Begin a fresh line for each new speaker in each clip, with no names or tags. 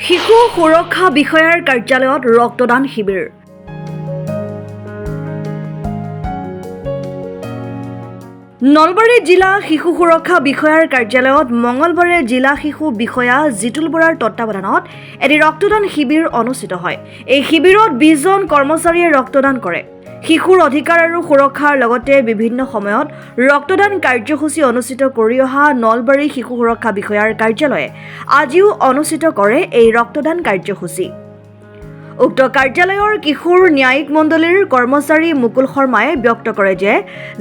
শিশু সুৰক্ষা বিষয়াৰ কাৰ্যালয়ত ৰক্তদান শিবিৰ। নলবাৰী জিলা শিশু সুৰক্ষা বিষয়াৰ কাৰ্যালয়ত মঙলবাৰে জিলা শিশু বিষয়া জিতুল বৰাৰ তত্বাৱধানত এটি ৰক্তদান শিবিৰ অনুষ্ঠিত হয়। এই শিবিৰত 20 জন কৰ্মচাৰীয়ে ৰক্তদান কৰে। শিশুৰ অধিকাৰ আৰু সুৰক্ষাৰ লগতে বিভিন্ন সময়ত ৰক্তদান কাৰ্যসূচী অনুষ্ঠিত কৰি অহা নলবাৰী শিশু সুৰক্ষা বিষয়াৰ কাৰ্যালয়ে আজিও অনুষ্ঠিত কৰে এই ৰক্তদান কাৰ্যসূচী। উক্ত কাৰ্যালয়ৰ কিশোৰ ন্যায়িক মণ্ডলীৰ কৰ্মচাৰী মুকুল শৰ্মাই ব্যক্ত কৰে যে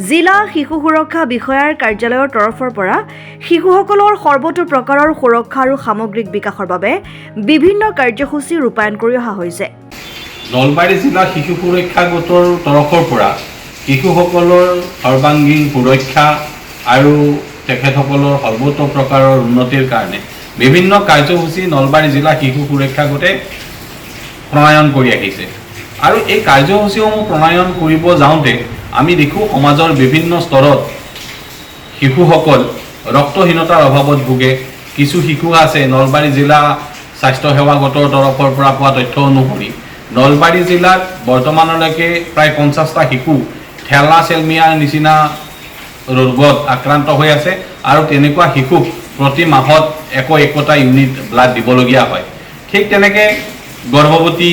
জিলা শিশু সুৰক্ষা বিষয়াৰ কাৰ্যালয়ৰ তৰফৰ পৰা শিশুসকলৰ সৰ্বতো প্ৰকাৰৰ সুৰক্ষা আৰু সামগ্ৰিক বিকাশৰ বাবে বিভিন্ন কাৰ্যসূচী ৰূপায়ণ কৰি অহা হৈছে।
নলবাৰী জিলা শিশু সুৰক্ষা গোটৰ তৰফৰ পৰা শিশুসকলৰ সৰ্বাংগীন সুৰক্ষা আৰু তেখেতসকলৰ সৰ্বতো প্ৰকাৰৰ উন্নতিৰ কাৰণে বিভিন্ন কাৰ্যসূচী নলবাৰী জিলা শিশু সুৰক্ষা গোটে প্ৰণয়ন কৰি আহিছে। আৰু এই কাৰ্যসূচীসমূহ প্ৰণয়ন কৰিব যাওঁতে আমি দেখোঁ সমাজৰ বিভিন্ন স্তৰত শিশুসকল ৰক্তহীনতাৰ অভাৱত ভোগে। কিছু শিশু আছে নলবাৰী জিলা স্বাস্থ্য সেৱা গোটৰ তৰফৰ পৰা পোৱা তথ্য অনুসৰি নলবাৰী জিলাত বৰ্তমানলৈকে প্ৰায় 50টা শিশু ঠেলা চেলমিয়াৰ নিচিনা ৰোগত আক্ৰান্ত হৈ আছে আৰু তেনেকুৱা শিশুক প্ৰতি মাহত একোটা ইউনিট ব্লাড দিবলগীয়া হয়। ঠিক তেনেকৈ গৰ্ভৱতী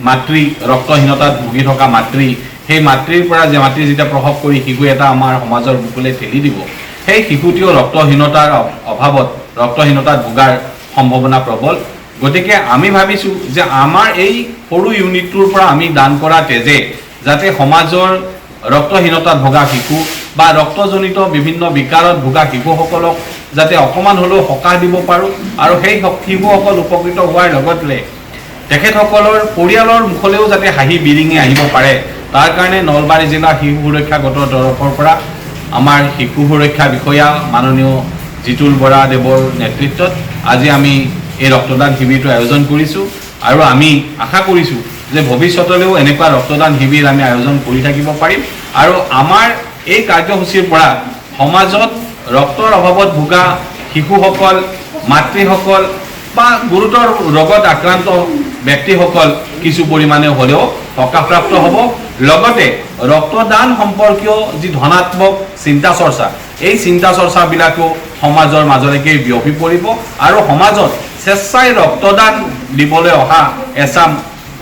মাতৃ ৰক্তহীনতাত ভুগি থকা মাতৃ, সেই মাতৃৰ পৰা যে মাতৃ যেতিয়া প্ৰসৱ কৰি শিশু এটা আমাৰ সমাজৰ বুকুলে ঠেলি দিব, সেই শিশুটিও ৰক্তহীনতাৰ অভাৱত ৰক্তহীনতাত ভোগাৰ সম্ভাৱনা প্ৰবল। গতিকে আমি ভাবিছোঁ যে আমাৰ এই সৰু ইউনিটটোৰ পৰা আমি দান কৰা তেজে যাতে সমাজৰ ৰক্তহীনতাত ভোগা শিশু বা ৰক্তজনিত বিভিন্ন বিকাৰত ভোগা শিশুসকলক যাতে অকণমান হ'লেও সকাহ দিব পাৰোঁ আৰু সেই শিশুসকল উপকৃত হোৱাৰ লগতে তেখেতসকলৰ পৰিয়ালৰ মুখলৈও যাতে হাঁহি বিৰিঙি আহিব পাৰে, তাৰ কাৰণে নলবাৰী জিলা শিশু সুৰক্ষা গোটৰ তৰফৰ পৰা আমাৰ শিশু সুৰক্ষা বিষয়া মাননীয় জিতুল বৰা দেৱৰ নেতৃত্বত আজি আমি এই ৰক্তদান শিবিৰটো আয়োজন কৰিছোঁ আৰু আমি আশা কৰিছোঁ যে ভৱিষ্যতলৈও এনেকুৱা ৰক্তদান শিবিৰ আমি আয়োজন কৰি থাকিব পাৰিম আৰু আমাৰ এই কাৰ্যসূচীৰ পৰা সমাজত ৰক্তৰ অভাৱত ভোগা শিশুসকল, মাতৃসকল বা গুৰুতৰ ৰোগত আক্ৰান্ত ব্যক্তিসকল কিছু পৰিমাণে হ'লেও সকাহপ্ৰাপ্ত হ'ব। লগতে ৰক্তদান সম্পৰ্কীয় যি ধনাত্মক চিন্তা চৰ্চা, এই চিন্তা চৰ্চাবিলাকো সমাজৰ মাজলৈকে বিয়পি পৰিব আৰু সমাজত স্বেচ্ছাই ৰক্তদান দিবলৈ অহা এচাম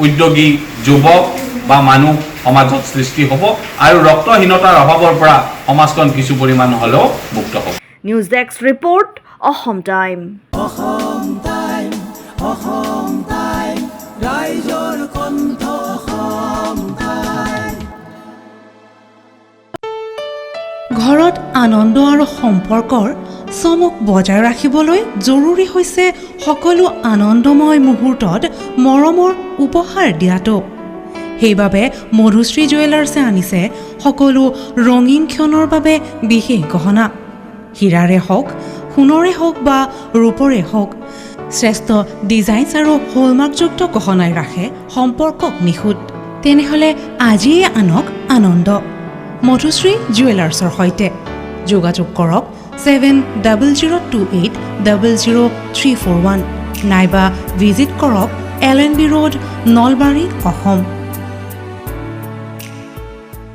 উদ্যোগী যুৱক বা মানুহ সমাজত সৃষ্টি হ'ব আৰু ৰক্তহীনতাৰ অভাৱৰ পৰা সমাজখন কিছু পৰিমাণ হ'লেও মুক্ত হ'ব।
News desk report, Assam time.
ঘৰত আনন্দ আৰু সম্পৰ্কৰ চমক বজাই ৰাখিবলৈ জৰুৰী হৈছে সকলো আনন্দময় মুহূৰ্তত মৰমৰ উপহাৰ দিয়াটো। সেইবাবে মধুশ্ৰী জুৱেলাৰ্ছে আনিছে সকলো ৰঙীন ক্ষণৰ বাবে বিশেষ গহনা। হীৰাৰে হওক, সোণৰে হওক বা ৰূপৰে হওক, শ্ৰেষ্ঠ ডিজাইনছ আৰু হলমাৰ্কযুক্ত গহনাই ৰাখে সম্পৰ্কক নিখুঁত। তেনেহ'লে আজিয়ে আনক আনন্দ মধুশ্ৰী জুৱেলাৰ্ছৰ সৈতে। যোগাযোগ কৰক 7002800341 নাইবা ভিজিট কৰক LNB ৰোড, নলবাৰী, অসম।